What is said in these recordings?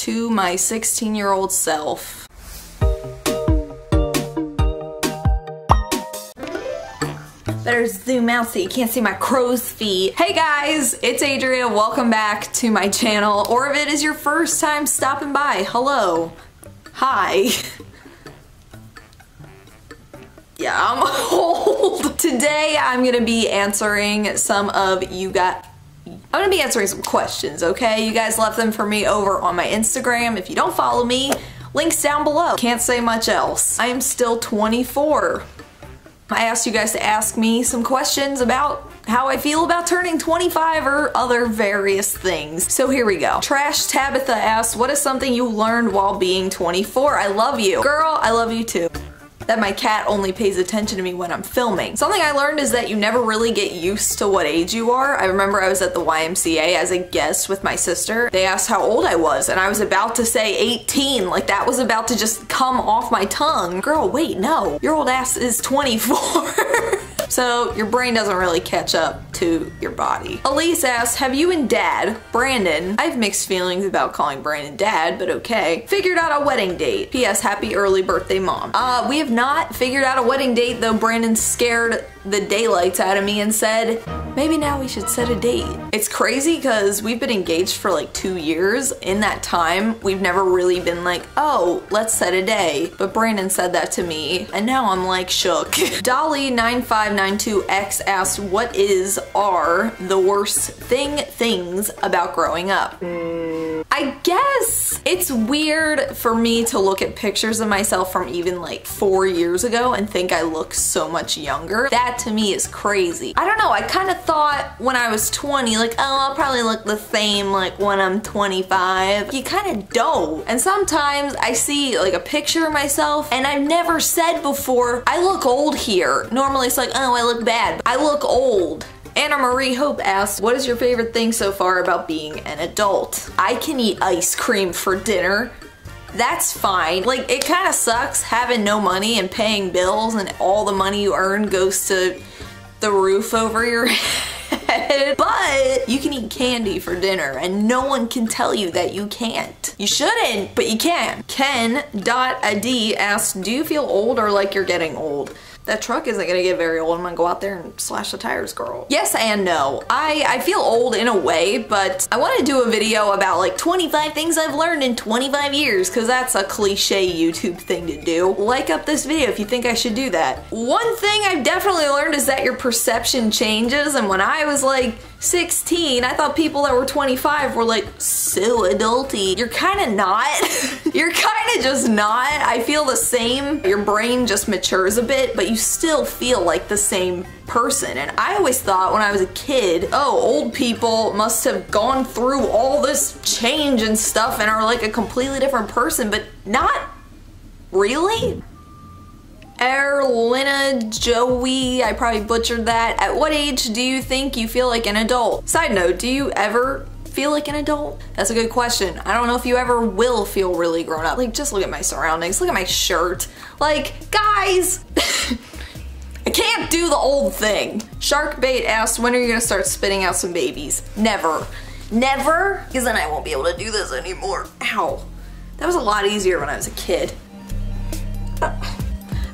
to my 16-year-old self. Better zoom out so you can't see my crow's feet. Hey guys, it's Adria. Welcome back to my channel. Or if it is your first time stopping by, hello. Hi. Yeah, I'm old. Today I'm gonna be answering some questions, okay? You guys left them for me over on my Instagram. If you don't follow me, links down below. Can't say much else. I am still 24. I asked you guys to ask me some questions about how I feel about turning 25 or other various things. So here we go. Trash Tabitha asks, what is something you learned while being 24? I love you. Girl, I love you too. That my cat only pays attention to me when I'm filming. Something I learned is that you never really get used to what age you are. I remember I was at the YMCA as a guest with my sister. They asked how old I was and I was about to say 18. Like that was about to just come off my tongue. Girl, wait, no. Your old ass is 24. So your brain doesn't really catch up to your body. Elise asks, have you and Dad, Brandon, I have mixed feelings about calling Brandon Dad, but okay, figured out a wedding date? P.S. Happy early birthday, Mom. We have not figured out a wedding date, though Brandon scared the daylights out of me and said, maybe now we should set a date. It's crazy because we've been engaged for like 2 years. In that time, we've never really been like, oh, let's set a day. But Brandon said that to me, and now I'm like shook. Dolly9592X asks, what are the worst things about growing up? I guess it's weird for me to look at pictures of myself from even like 4 years ago and think I look so much younger. That to me is crazy. I don't know, I kind of thought when I was 20, like, oh, I'll probably look the same like when I'm 25. You kind of don't. And sometimes I see like a picture of myself and I've never said before, I look old here. Normally it's like, oh, I look bad. I look old. Anna Marie Hope asks, what is your favorite thing so far about being an adult? I can eat ice cream for dinner. That's fine. Like, it kind of sucks having no money and paying bills and all the money you earn goes to the roof over your head. But you can eat candy for dinner and no one can tell you that you can't. You shouldn't, but you can. Ken.ad asks, do you feel old or like you're getting old? That truck isn't gonna get very old. I'm gonna go out there and slash the tires, girl. Yes and no. I feel old in a way, but I wanna do a video about like 25 things I've learned in 25 years, cause that's a cliche YouTube thing to do. Like up this video if you think I should do that. One thing I've definitely learned is that your perception changes, and when I was like 16, I thought people that were 25 were like so adulty. You're kinda not. You're kinda just not. I feel the same. Your brain just matures a bit, but you still feel like the same person. And I always thought when I was a kid, oh, old people must have gone through all this change and stuff and are like a completely different person, but not really. Erlina Joey, I probably butchered that. At what age do you think you feel like an adult? Side note, do you ever feel like an adult? That's a good question. I don't know if you ever will feel really grown up. Like, just look at my surroundings. Look at my shirt. Like, guys, I can't do the old thing. Sharkbait asks, when are you gonna start spitting out some babies? Never. Never? Because then I won't be able to do this anymore. Ow. That was a lot easier when I was a kid.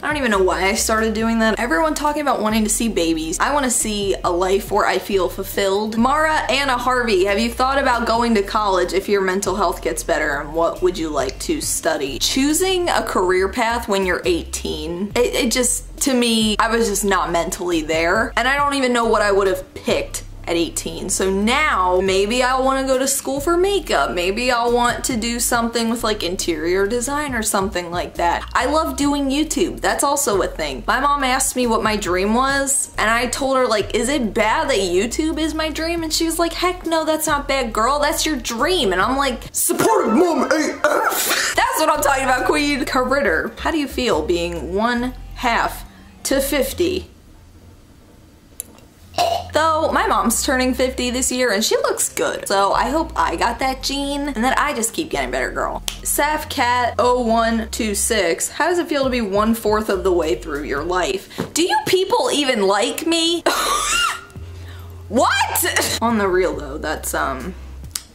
I don't even know why I started doing that. Everyone talking about wanting to see babies. I want to see a life where I feel fulfilled. Mara Anna Harvey, have you thought about going to college if your mental health gets better, and what would you like to study? Choosing a career path when you're 18, it just, to me, I was just not mentally there. And I don't even know what I would have picked at 18. So now maybe I'll want to go to school for makeup. Maybe I'll want to do something with like interior design or something like that. I love doing YouTube. That's also a thing. My mom asked me what my dream was and I told her like, is it bad that YouTube is my dream? And she was like, heck no, that's not bad, girl. That's your dream. And I'm like, supportive mom AF. That's what I'm talking about, queen. Caritter, how do you feel being 1/2 to 50? Though my mom's turning 50 this year and she looks good. So I hope I got that gene and that I just keep getting better, girl. Safcat0126, how does it feel to be 1/4 of the way through your life? Do you people even like me? What? On the real though, that's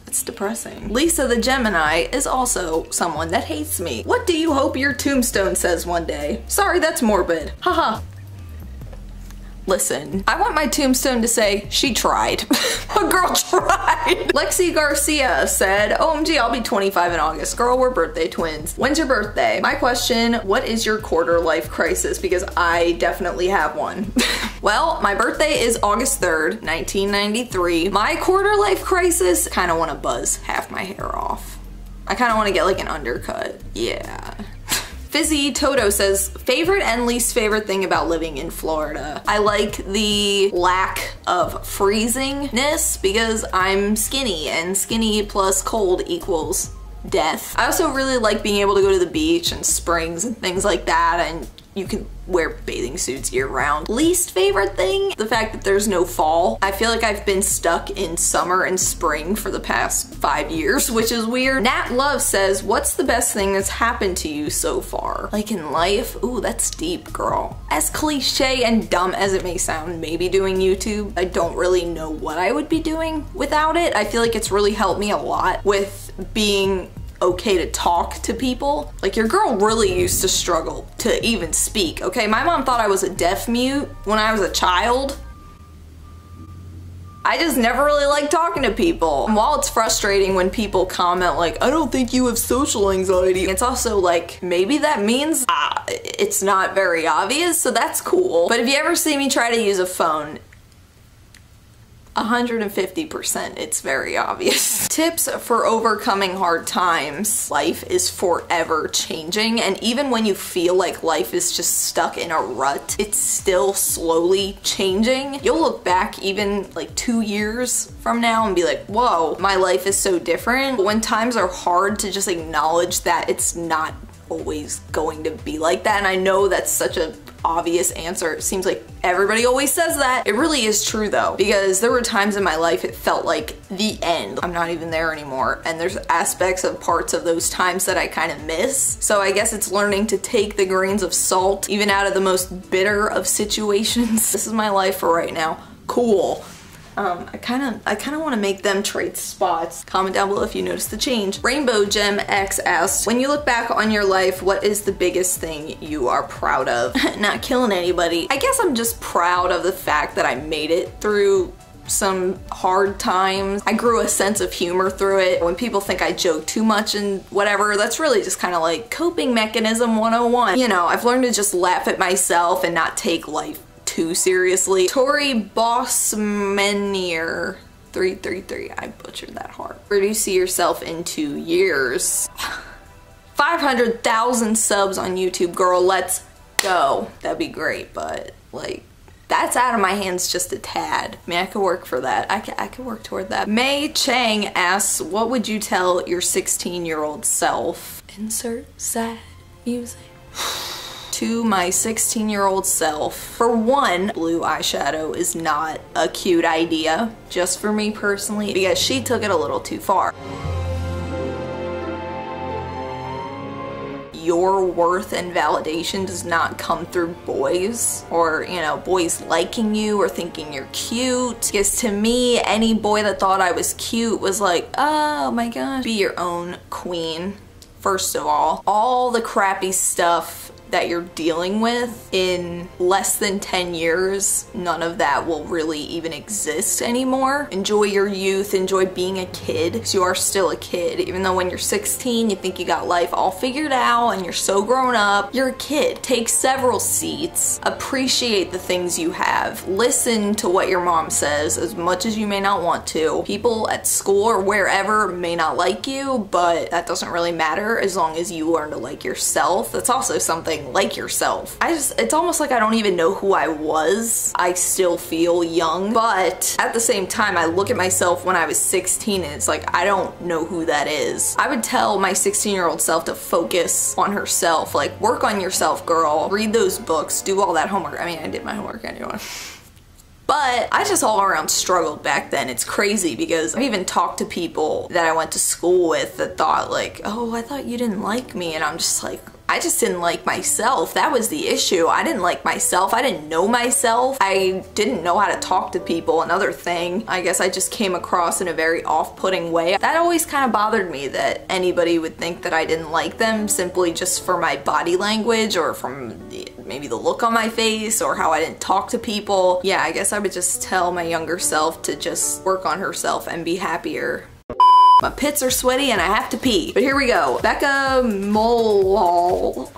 It's depressing. Lisa the Gemini is also someone that hates me. What do you hope your tombstone says one day? Sorry, that's morbid. Haha. Listen, I want my tombstone to say, she tried. A girl tried. Lexi Garcia said, OMG, I'll be 25 in August. Girl, we're birthday twins. When's your birthday? My question, what is your quarter life crisis? Because I definitely have one. Well, my birthday is August 3rd, 1993. My quarter life crisis, kind of want to buzz half my hair off. I kind of want to get like an undercut. Yeah. Fizzy Toto says, favorite and least favorite thing about living in Florida. I like the lack of freezingness because I'm skinny, and skinny plus cold equals death. I also really like being able to go to the beach and springs and things like that, and you can wear bathing suits year round. Least favorite thing, the fact that there's no fall. I feel like I've been stuck in summer and spring for the past 5 years, which is weird. Nat Love says, what's the best thing that's happened to you so far? Like in life? Ooh, that's deep, girl. As cliche and dumb as it may sound, maybe doing YouTube, I don't really know what I would be doing without it. I feel like it's really helped me a lot with being okay to talk to people. Like, your girl really used to struggle to even speak, okay? My mom thought I was a deaf mute when I was a child. I just never really liked talking to people. And while it's frustrating when people comment like, I don't think you have social anxiety, it's also like, maybe that means it's not very obvious, so that's cool. But if you ever see me try to use a phone, 150%, it's very obvious. Tips for overcoming hard times. Life is forever changing, and even when you feel like life is just stuck in a rut, it's still slowly changing. You'll look back even like 2 years from now and be like, whoa, my life is so different. But when times are hard, to just acknowledge that it's not always going to be like that. And I know that's such a obvious answer. It seems like everybody always says that. It really is true though, because there were times in my life it felt like the end. I'm not even there anymore, and there's aspects of parts of those times that I kind of miss. So I guess it's learning to take the grains of salt even out of the most bitter of situations. This is my life for right now. Cool. I kind of want to make them trade spots. Comment down below if you noticed the change. Rainbow Gem X asks, when you look back on your life, what is the biggest thing you are proud of? Not killing anybody. I guess I'm just proud of the fact that I made it through some hard times. I grew a sense of humor through it. When people think I joke too much and whatever, that's really just kind of like coping mechanism 101. You know, I've learned to just laugh at myself and not take life too seriously. Tori Bossmenier 333, I butchered that hard. Where do you see yourself in 2 years? 500,000 subs on YouTube, girl, let's go. That'd be great, but like, that's out of my hands just a tad. I mean, I could work for that. I could work toward that. May Chang asks, what would you tell your 16-year-old self? Insert sad music. To my 16-year-old self. For one, blue eyeshadow is not a cute idea, just for me personally, because she took it a little too far. Your worth and validation does not come through boys, or, you know, boys liking you or thinking you're cute. Because to me, any boy that thought I was cute was like, oh my gosh. Be your own queen, first of all the crappy stuff that you're dealing with in less than 10 years, none of that will really even exist anymore. Enjoy your youth, enjoy being a kid, because you are still a kid. Even though when you're 16, you think you got life all figured out and you're so grown up, you're a kid. Take several seats, appreciate the things you have, listen to what your mom says as much as you may not want to. People at school or wherever may not like you, but that doesn't really matter as long as you learn to like yourself. That's also something. Like yourself. It's almost like I don't even know who I was. I still feel young, but at the same time, I look at myself when I was 16 and it's like, I don't know who that is. I would tell my 16-year-old self to focus on herself. Like, work on yourself, girl. Read those books, do all that homework. I mean, I did my homework anyway. But I just all around struggled back then. It's crazy because I even talked to people that I went to school with that thought like, oh, I thought you didn't like me. And I'm just like, I just didn't like myself. That was the issue. I didn't like myself. I didn't know myself. I didn't know how to talk to people. Another thing, I guess I just came across in a very off-putting way. That always kind of bothered me, that anybody would think that I didn't like them simply just for my body language or from maybe the look on my face or how I didn't talk to people. Yeah, I guess I would just tell my younger self to just work on herself and be happier. My pits are sweaty and I have to pee. But here we go. Becca Mulhall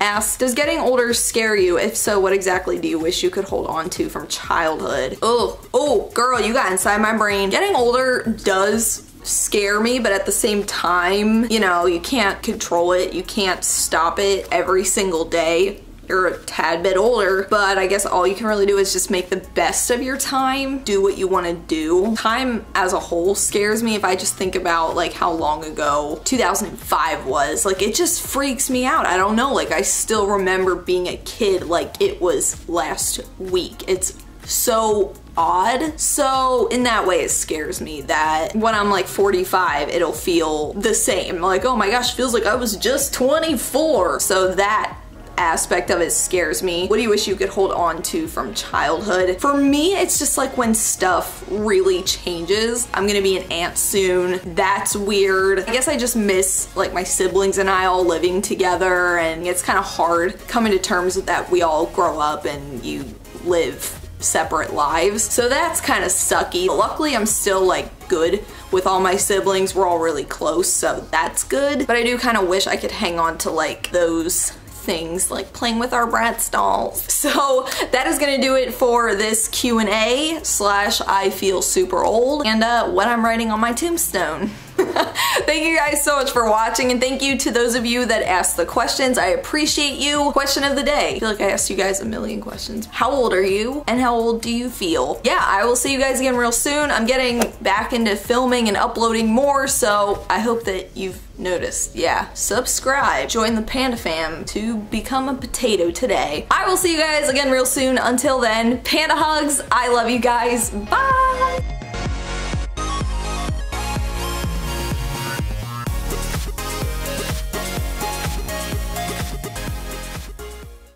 asks, does getting older scare you? If so, what exactly do you wish you could hold on to from childhood? Oh, girl, you got inside my brain. Getting older does scare me, but at the same time, you know, you can't control it. You can't stop it every single day. You're a tad bit older, but I guess all you can really do is just make the best of your time, do what you want to do. Time as a whole scares me. If I just think about like how long ago 2005 was, like it just freaks me out. I don't know, like I still remember being a kid like it was last week. It's so odd. So in that way it scares me that when I'm like 45 it'll feel the same, like oh my gosh, feels like I was just 24. So that aspect of it scares me. What do you wish you could hold on to from childhood? For me, it's just like when stuff really changes. I'm gonna be an aunt soon. That's weird. I guess I just miss like my siblings and I all living together, and it's kind of hard coming to terms with that we all grow up and you live separate lives. So that's kind of sucky. But luckily I'm still like good with all my siblings. We're all really close, so that's good. But I do kind of wish I could hang on to like those things like playing with our Bratz dolls. So that is gonna do it for this Q&A / I feel super old and what I'm writing on my tombstone. Thank you guys so much for watching, and thank you to those of you that asked the questions. I appreciate you. Question of the day. I feel like I asked you guys a million questions. How old are you and how old do you feel? Yeah, I will see you guys again real soon. I'm getting back into filming and uploading more, so I hope that you've noticed. Yeah, subscribe. Join the Panda fam to become a potato today. I will see you guys again real soon. Until then, Panda hugs. I love you guys. Bye!